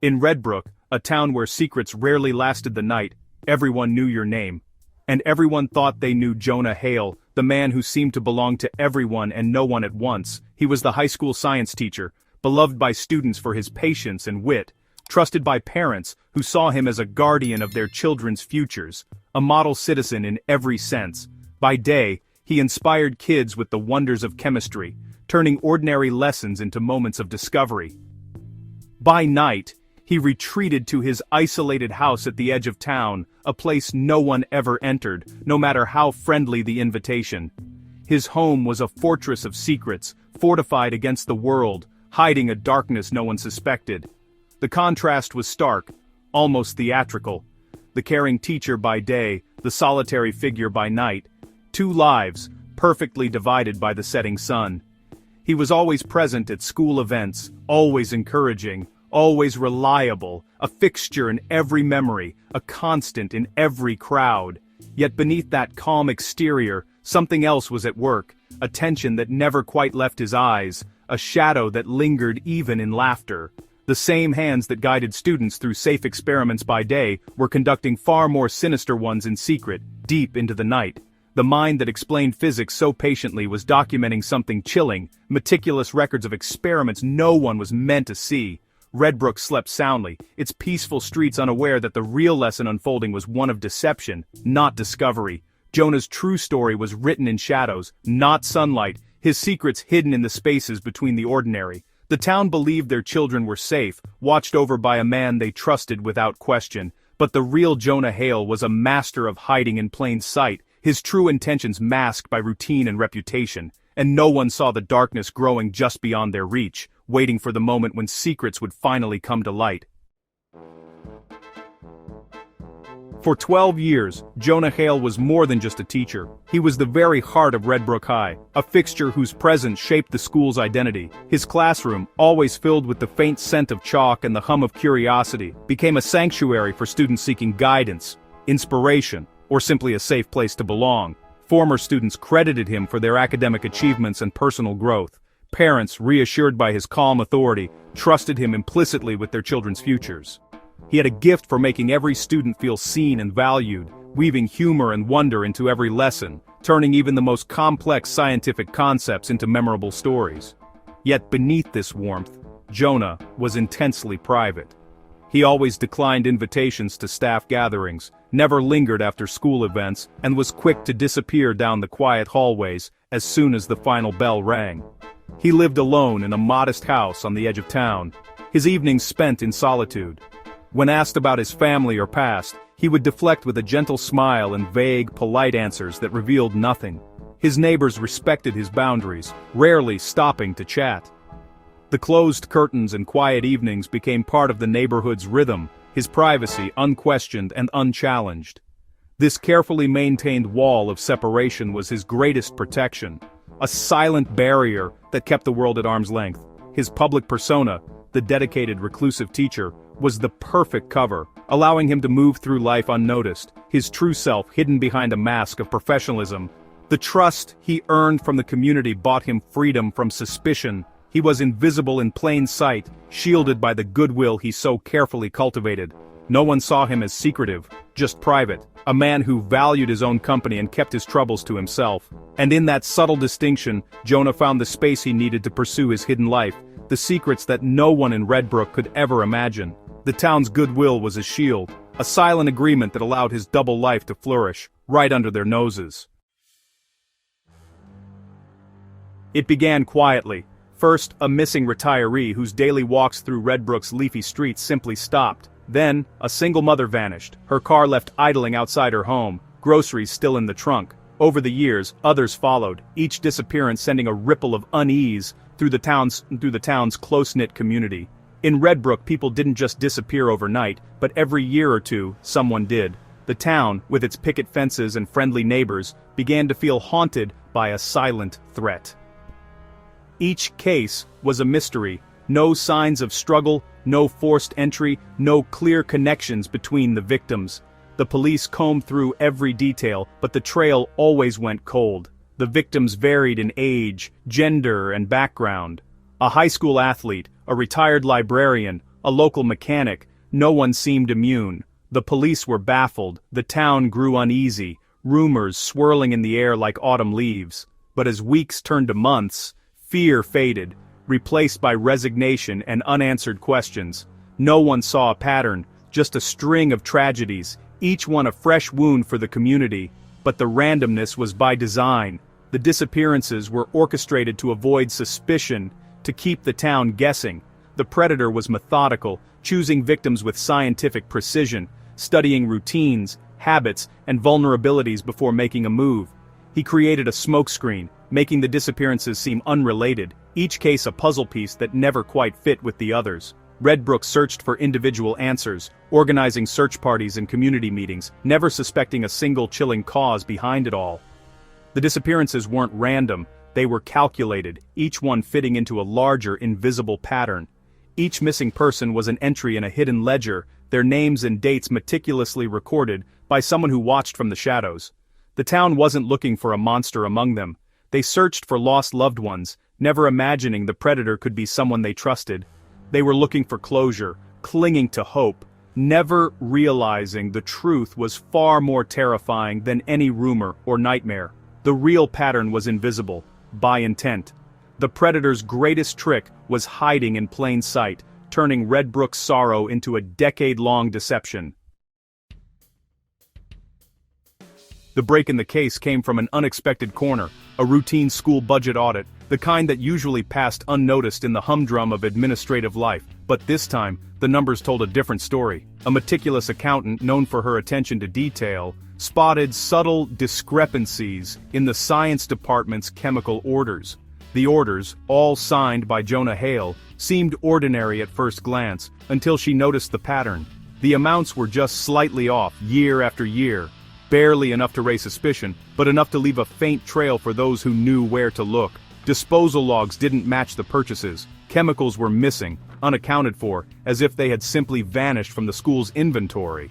In Redbrook, a town where secrets rarely lasted the night, everyone knew your name. And everyone thought they knew Jonah Hale, the man who seemed to belong to everyone and no one at once. He was the high school science teacher, beloved by students for his patience and wit, trusted by parents who saw him as a guardian of their children's futures, a model citizen in every sense. By day, he inspired kids with the wonders of chemistry, turning ordinary lessons into moments of discovery. By night, he retreated to his isolated house at the edge of town, a place no one ever entered, no matter how friendly the invitation. His home was a fortress of secrets, fortified against the world, hiding a darkness no one suspected. The contrast was stark, almost theatrical. The caring teacher by day, the solitary figure by night. Two lives, perfectly divided by the setting sun. He was always present at school events, always encouraging, always reliable, a fixture in every memory, a constant in every crowd. Yet beneath that calm exterior, something else was at work, a tension that never quite left his eyes, a shadow that lingered even in laughter. The same hands that guided students through safe experiments by day were conducting far more sinister ones in secret, deep into the night. The mind that explained physics so patiently was documenting something chilling, meticulous records of experiments no one was meant to see. Redbrook slept soundly, its peaceful streets unaware that the real lesson unfolding was one of deception, not discovery. Jonah's true story was written in shadows, not sunlight, his secrets hidden in the spaces between the ordinary. The town believed their children were safe, watched over by a man they trusted without question. But the real Jonah Hale was a master of hiding in plain sight, his true intentions masked by routine and reputation. And no one saw the darkness growing just beyond their reach, waiting for the moment when secrets would finally come to light. For 12 years, Jonah Hale was more than just a teacher. He was the very heart of Redbrook High, a fixture whose presence shaped the school's identity. His classroom, always filled with the faint scent of chalk and the hum of curiosity, became a sanctuary for students seeking guidance, inspiration, or simply a safe place to belong. Former students credited him for their academic achievements and personal growth. Parents, reassured by his calm authority, trusted him implicitly with their children's futures. He had a gift for making every student feel seen and valued, weaving humor and wonder into every lesson, turning even the most complex scientific concepts into memorable stories. Yet beneath this warmth, Jonah was intensely private. He always declined invitations to staff gatherings, never lingered after school events, and was quick to disappear down the quiet hallways as soon as the final bell rang. He lived alone in a modest house on the edge of town, his evenings spent in solitude. When asked about his family or past, he would deflect with a gentle smile and vague, polite answers that revealed nothing. His neighbors respected his boundaries, rarely stopping to chat. The closed curtains and quiet evenings became part of the neighborhood's rhythm, his privacy unquestioned and unchallenged. This carefully maintained wall of separation was his greatest protection, a silent barrier that kept the world at arm's length. His public persona, the dedicated reclusive teacher, was the perfect cover, allowing him to move through life unnoticed, his true self hidden behind a mask of professionalism. The trust he earned from the community bought him freedom from suspicion. He was invisible in plain sight, shielded by the goodwill he so carefully cultivated. No one saw him as secretive, just private, a man who valued his own company and kept his troubles to himself. And in that subtle distinction, Jonah found the space he needed to pursue his hidden life, the secrets that no one in Redbrook could ever imagine. The town's goodwill was a shield, a silent agreement that allowed his double life to flourish, right under their noses. It began quietly. First, a missing retiree whose daily walks through Redbrook's leafy streets simply stopped. Then, a single mother vanished, her car left idling outside her home, groceries still in the trunk. Over the years, others followed, each disappearance sending a ripple of unease through the town's close-knit community. In Redbrook, people didn't just disappear overnight, but every year or two, someone did. The town, with its picket fences and friendly neighbors, began to feel haunted by a silent threat. Each case was a mystery, no signs of struggle, no forced entry, no clear connections between the victims. The police combed through every detail, but the trail always went cold. The victims varied in age, gender, and background. A high school athlete, a retired librarian, a local mechanic, no one seemed immune. The police were baffled, the town grew uneasy, rumors swirling in the air like autumn leaves. But as weeks turned to months, fear faded, replaced by resignation and unanswered questions. No one saw a pattern, just a string of tragedies, each one a fresh wound for the community. But the randomness was by design. The disappearances were orchestrated to avoid suspicion, to keep the town guessing. The predator was methodical, choosing victims with scientific precision, studying routines, habits, and vulnerabilities before making a move. He created a smokescreen, making the disappearances seem unrelated, each case a puzzle piece that never quite fit with the others. Redbrook searched for individual answers, organizing search parties and community meetings, never suspecting a single chilling cause behind it all. The disappearances weren't random, they were calculated, each one fitting into a larger, invisible pattern. Each missing person was an entry in a hidden ledger, their names and dates meticulously recorded by someone who watched from the shadows. The town wasn't looking for a monster among them. They searched for lost loved ones, never imagining the predator could be someone they trusted. They were looking for closure, clinging to hope, never realizing the truth was far more terrifying than any rumor or nightmare. The real pattern was invisible, by intent. The predator's greatest trick was hiding in plain sight, turning Redbrook's sorrow into a decade-long deception. The break in the case came from an unexpected corner, a routine school budget audit, the kind that usually passed unnoticed in the humdrum of administrative life. But this time, the numbers told a different story. A meticulous accountant known for her attention to detail spotted subtle discrepancies in the science department's chemical orders. The orders, all signed by Jonah Hale, seemed ordinary at first glance, until she noticed the pattern. The amounts were just slightly off, year after year. Barely enough to raise suspicion, but enough to leave a faint trail for those who knew where to look. Disposal logs didn't match the purchases. Chemicals were missing, unaccounted for, as if they had simply vanished from the school's inventory.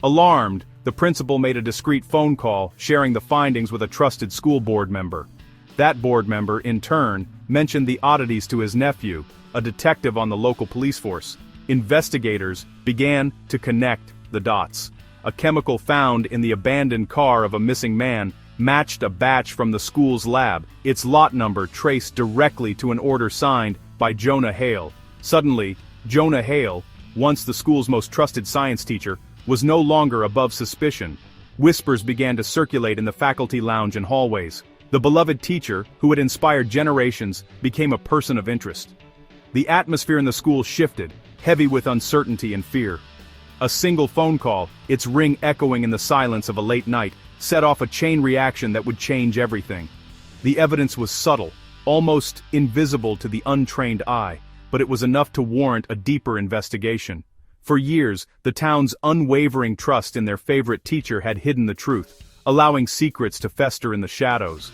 Alarmed, the principal made a discreet phone call, sharing the findings with a trusted school board member. That board member, in turn, mentioned the oddities to his nephew, a detective on the local police force. Investigators began to connect the dots. A chemical found in the abandoned car of a missing man matched a batch from the school's lab, its lot number traced directly to an order signed by Jonah Hale. Suddenly, Jonah Hale, once the school's most trusted science teacher, was no longer above suspicion. Whispers began to circulate in the faculty lounge and hallways. The beloved teacher, who had inspired generations, became a person of interest. The atmosphere in the school shifted, heavy with uncertainty and fear. A single phone call, its ring echoing in the silence of a late night, set off a chain reaction that would change everything. The evidence was subtle, almost invisible to the untrained eye, but it was enough to warrant a deeper investigation. For years, the town's unwavering trust in their favorite teacher had hidden the truth, allowing secrets to fester in the shadows.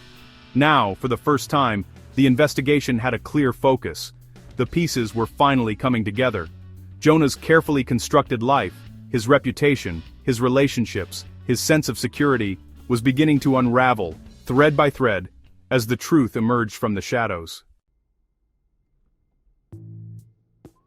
Now, for the first time, the investigation had a clear focus. The pieces were finally coming together. Jonah's carefully constructed life, his reputation, his relationships, his sense of security, was beginning to unravel, thread by thread, as the truth emerged from the shadows.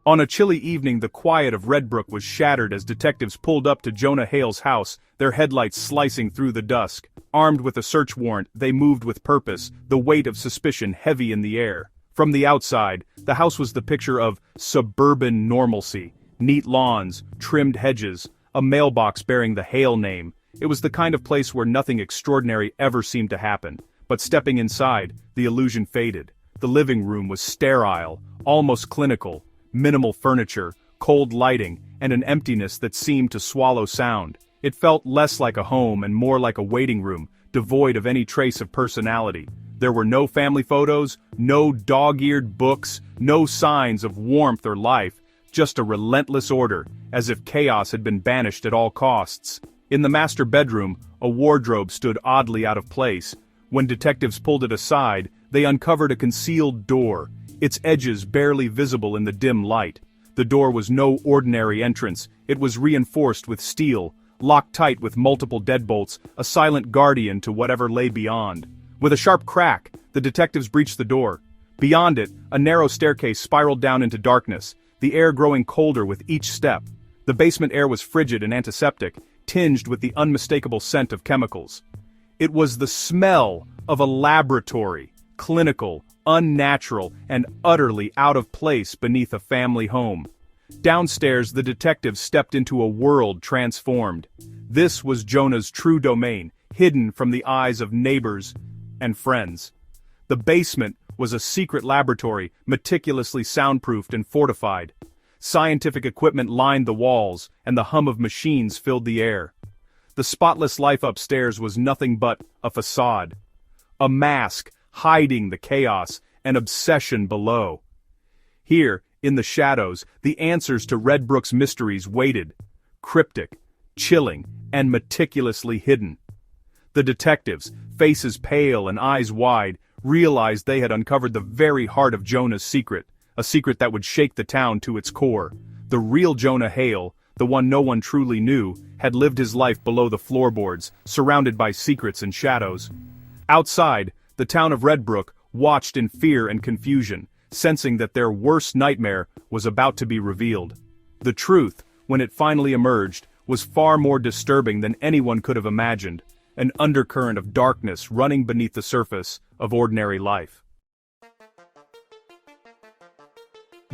On a chilly evening, the quiet of Redbrook was shattered as detectives pulled up to Jonah Hale's house, their headlights slicing through the dusk. Armed with a search warrant, they moved with purpose, the weight of suspicion heavy in the air. From the outside, the house was the picture of suburban normalcy. Neat lawns, trimmed hedges, a mailbox bearing the Hale name. It was the kind of place where nothing extraordinary ever seemed to happen. But stepping inside, the illusion faded. The living room was sterile, almost clinical. Minimal furniture, cold lighting, and an emptiness that seemed to swallow sound. It felt less like a home and more like a waiting room, devoid of any trace of personality. There were no family photos, no dog-eared books, no signs of warmth or life, just a relentless order, as if chaos had been banished at all costs. In the master bedroom, a wardrobe stood oddly out of place. When detectives pulled it aside, they uncovered a concealed door, its edges barely visible in the dim light. The door was no ordinary entrance, it was reinforced with steel, locked tight with multiple deadbolts, a silent guardian to whatever lay beyond. With a sharp crack, the detectives breached the door. Beyond it, a narrow staircase spiraled down into darkness. the air growing colder with each step. The basement air was frigid and antiseptic, tinged with the unmistakable scent of chemicals. It was the smell of a laboratory, clinical, unnatural, and utterly out of place beneath a family home. Downstairs, the detectives stepped into a world transformed. This was Jonah's true domain, hidden from the eyes of neighbors and friends. The basement was a secret laboratory, meticulously soundproofed and fortified. Scientific equipment lined the walls, and the hum of machines filled the air. The spotless life upstairs was nothing but a facade. A mask hiding the chaos and obsession below. Here, in the shadows, the answers to Redbrook's mysteries waited, cryptic, chilling, and meticulously hidden. The detectives, faces pale and eyes wide, realized they had uncovered the very heart of Jonah's secret, a secret that would shake the town to its core. The real Jonah Hale, the one no one truly knew, had lived his life below the floorboards, surrounded by secrets and shadows. Outside, the town of Redbrook watched in fear and confusion, sensing that their worst nightmare was about to be revealed. The truth, when it finally emerged, was far more disturbing than anyone could have imagined, an undercurrent of darkness running beneath the surface of ordinary life.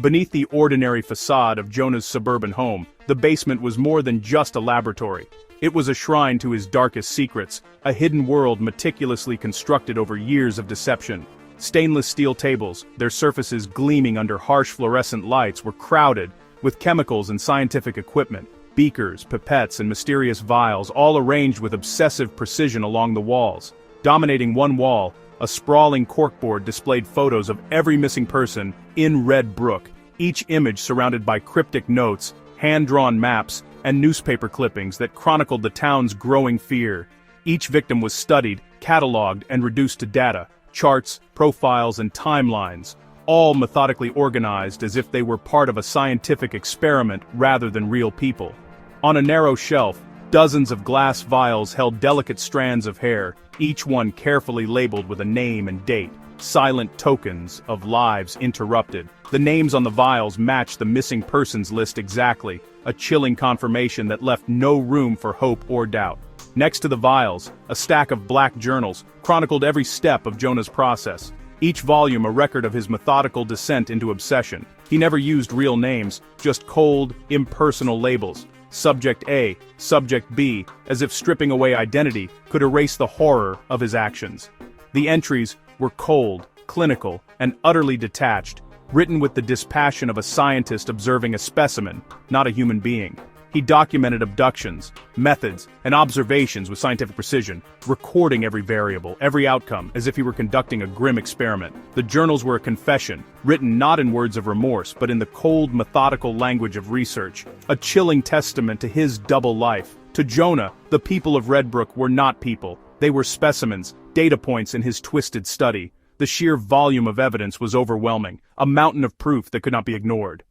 Beneath the ordinary facade of Jonah's suburban home, the basement was more than just a laboratory. It was a shrine to his darkest secrets, a hidden world meticulously constructed over years of deception. Stainless steel tables, their surfaces gleaming under harsh fluorescent lights, were crowded with chemicals and scientific equipment, beakers, pipettes, and mysterious vials, all arranged with obsessive precision along the walls. Dominating one wall, a sprawling corkboard displayed photos of every missing person in Redbrook, each image surrounded by cryptic notes, hand-drawn maps, and newspaper clippings that chronicled the town's growing fear. Each victim was studied, cataloged, and reduced to data, charts, profiles, and timelines, all methodically organized as if they were part of a scientific experiment rather than real people. On a narrow shelf, dozens of glass vials held delicate strands of hair, each one carefully labeled with a name and date, silent tokens of lives interrupted. The names on the vials matched the missing persons list exactly, a chilling confirmation that left no room for hope or doubt. Next to the vials, a stack of black journals chronicled every step of Jonah's process, each volume a record of his methodical descent into obsession. He never used real names, just cold, impersonal labels. Subject A, Subject B, as if stripping away identity could erase the horror of his actions. The entries were cold, clinical, and utterly detached, written with the dispassion of a scientist observing a specimen, not a human being. He documented abductions, methods, and observations with scientific precision, recording every variable, every outcome, as if he were conducting a grim experiment. The journals were a confession, written not in words of remorse, but in the cold, methodical language of research, a chilling testament to his double life. To Jonah, the people of Redbrook were not people. They were specimens, data points in his twisted study. The sheer volume of evidence was overwhelming, a mountain of proof that could not be ignored.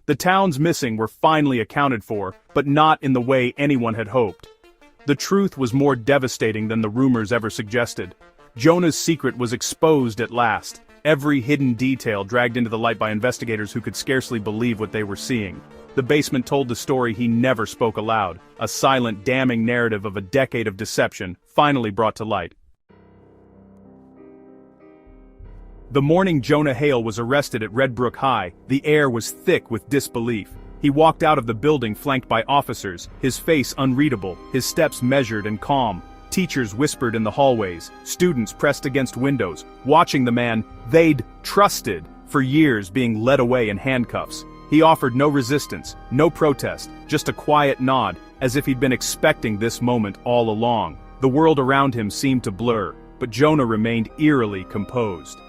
The town's missing were finally accounted for, but not in the way anyone had hoped. The truth was more devastating than the rumors ever suggested. Jonah's secret was exposed at last, every hidden detail dragged into the light by investigators who could scarcely believe what they were seeing. The basement told the story he never spoke aloud, a silent, damning narrative of a decade of deception, finally brought to light. The morning Jonah Hale was arrested at Redbrook High, the air was thick with disbelief. He walked out of the building flanked by officers, his face unreadable, his steps measured and calm. Teachers whispered in the hallways, students pressed against windows, watching the man they'd trusted for years being led away in handcuffs. He offered no resistance, no protest, just a quiet nod, as if he'd been expecting this moment all along. The world around him seemed to blur, but Jonah remained eerily composed.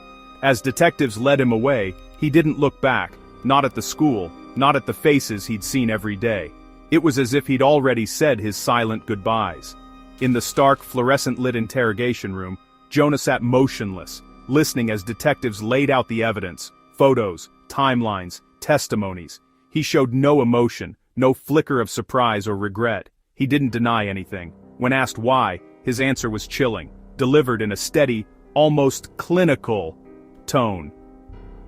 As detectives led him away, he didn't look back, not at the school, not at the faces he'd seen every day. It was as if he'd already said his silent goodbyes. In the stark, fluorescent-lit interrogation room, Jonah sat motionless, listening as detectives laid out the evidence, photos, timelines, testimonies. He showed no emotion, no flicker of surprise or regret. He didn't deny anything. When asked why, his answer was chilling, delivered in a steady, almost clinical tone.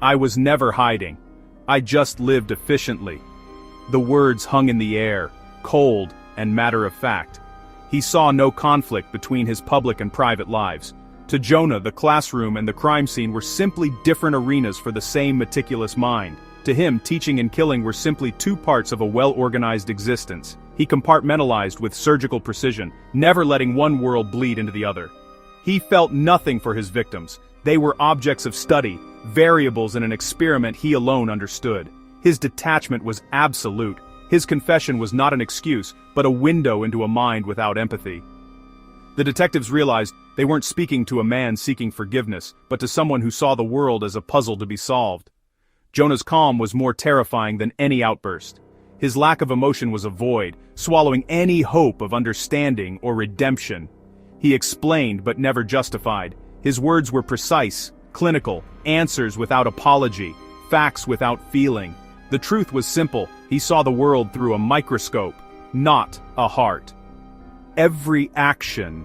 I was never hiding. I just lived efficiently." The words hung in the air, cold and matter-of-fact. He saw no conflict between his public and private lives. To Jonah, the classroom and the crime scene were simply different arenas for the same meticulous mind. To him, teaching and killing were simply two parts of a well-organized existence. He compartmentalized with surgical precision, never letting one world bleed into the other. He felt nothing for his victims. They were objects of study, variables in an experiment he alone understood. His detachment was absolute. His confession was not an excuse, but a window into a mind without empathy. The detectives realized they weren't speaking to a man seeking forgiveness, but to someone who saw the world as a puzzle to be solved. Jonah's calm was more terrifying than any outburst. His lack of emotion was a void, swallowing any hope of understanding or redemption. He explained but never justified. His words were precise, clinical, answers without apology, facts without feeling. The truth was simple: he saw the world through a microscope, not a heart. Every action,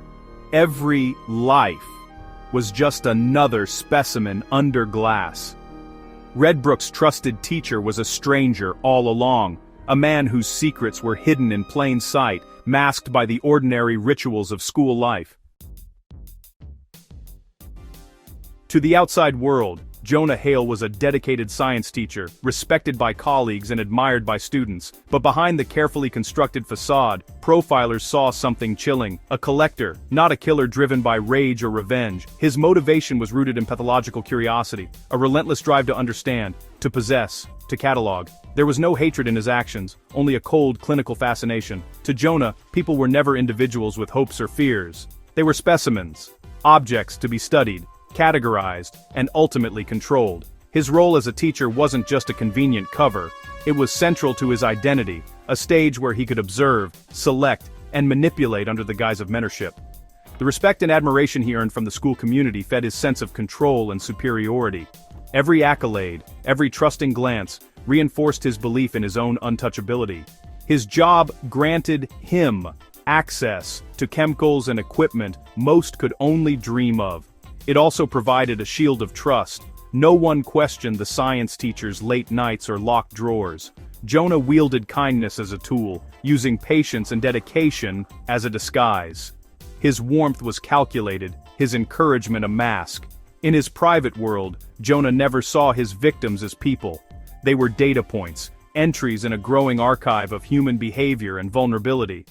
every life, was just another specimen under glass. Redbrook's trusted teacher was a stranger all along, a man whose secrets were hidden in plain sight, masked by the ordinary rituals of school life. To the outside world, Jonah Hale was a dedicated science teacher, respected by colleagues and admired by students. But behind the carefully constructed facade, profilers saw something chilling: a collector, not a killer driven by rage or revenge. His motivation was rooted in pathological curiosity, a relentless drive to understand, to possess, to catalog. There was no hatred in his actions, only a cold clinical fascination. To Jonah, people were never individuals with hopes or fears. They were specimens, objects to be studied, categorized, and ultimately controlled. His role as a teacher wasn't just a convenient cover, it was central to his identity, a stage where he could observe, select, and manipulate under the guise of mentorship. The respect and admiration he earned from the school community fed his sense of control and superiority. Every accolade, every trusting glance, reinforced his belief in his own untouchability. His job granted him access to chemicals and equipment most could only dream of. It also provided a shield of trust. No one questioned the science teacher's late nights or locked drawers. Jonah wielded kindness as a tool, using patience and dedication as a disguise. His warmth was calculated, his encouragement a mask. In his private world, Jonah never saw his victims as people. They were data points, entries in a growing archive of human behavior and vulnerability.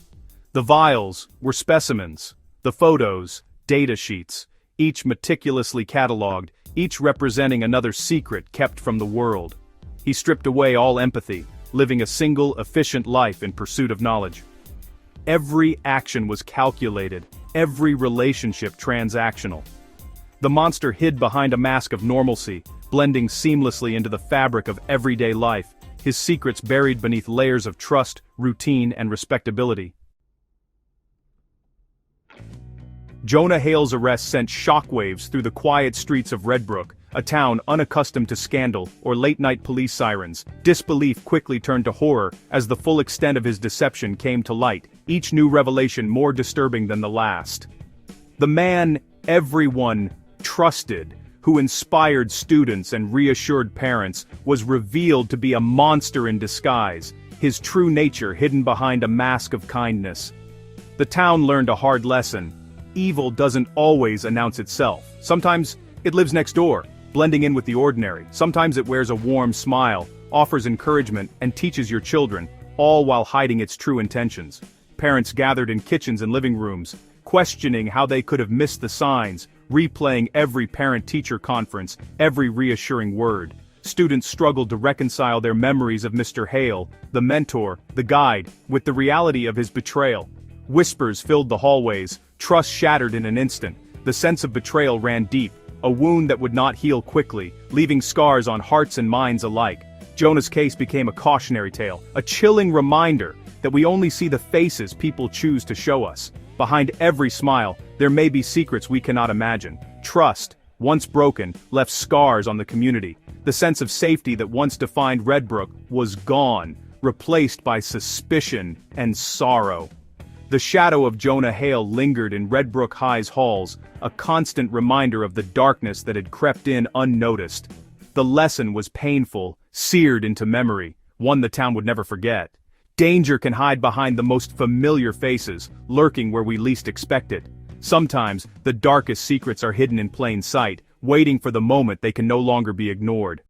The vials were specimens, the photos, data sheets, each meticulously catalogued, each representing another secret kept from the world. He stripped away all empathy, living a single, efficient life in pursuit of knowledge. Every action was calculated, every relationship transactional. The monster hid behind a mask of normalcy, blending seamlessly into the fabric of everyday life, his secrets buried beneath layers of trust, routine, and respectability. Jonah Hale's arrest sent shockwaves through the quiet streets of Redbrook, a town unaccustomed to scandal or late-night police sirens. Disbelief quickly turned to horror as the full extent of his deception came to light, each new revelation more disturbing than the last. The man everyone trusted, who inspired students and reassured parents, was revealed to be a monster in disguise, his true nature hidden behind a mask of kindness. The town learned a hard lesson. Evil doesn't always announce itself. Sometimes it lives next door, blending in with the ordinary. Sometimes it wears a warm smile, offers encouragement, and teaches your children, all while hiding its true intentions. Parents gathered in kitchens and living rooms, questioning how they could have missed the signs, replaying every parent-teacher conference, every reassuring word. Students struggled to reconcile their memories of Mr. Hale, the mentor, the guide, with the reality of his betrayal. Whispers filled the hallways, trust shattered in an instant. The sense of betrayal ran deep, a wound that would not heal quickly, leaving scars on hearts and minds alike. Jonah's case became a cautionary tale, a chilling reminder that we only see the faces people choose to show us. Behind every smile, there may be secrets we cannot imagine. Trust, once broken, left scars on the community. The sense of safety that once defined Redbrook was gone, replaced by suspicion and sorrow. The shadow of Jonah Hale lingered in Redbrook High's halls, a constant reminder of the darkness that had crept in unnoticed. The lesson was painful, seared into memory, one the town would never forget. Danger can hide behind the most familiar faces, lurking where we least expect it. Sometimes, the darkest secrets are hidden in plain sight, waiting for the moment they can no longer be ignored.